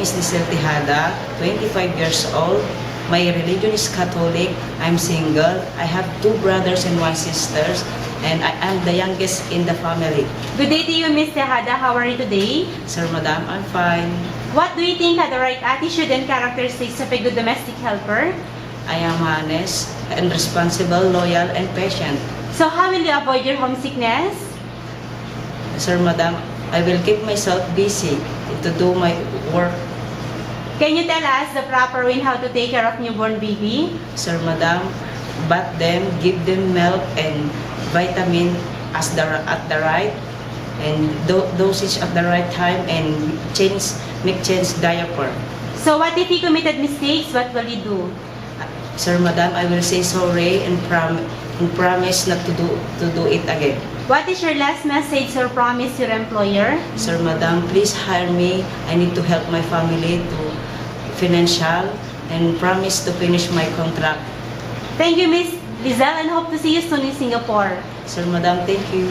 is Lisel Tejada, 25 years old. My religion is Catholic. I'm single. I have 2 brothers and 1 sister, and I am the youngest in the family. Good day to you, Ms. Tejada. How are you today? Sir, Madam, I'm fine. What do you think are the right attitude and characteristics of a good domestic helper? I am honest and responsible, loyal, and patient. So how will you avoid your homesickness? Sir, Madam, I will keep myself busy to do my work. Can you tell us the proper way in how to take care of newborn baby? Sir, Madam, bath them, give them milk and vitamin at the right and dosage at the right time, and make change diaper. So what if he committed mistakes? What will you do? Sir, Madam, I will say sorry and promise not to do it again. What is your last message or promise to your employer? Sir, Madam, please hire me. I need to help my family to financial and promise to finish my contract. Thank you, Ms. Lizelle, and hope to see you soon in Singapore. Sir, Madam, thank you.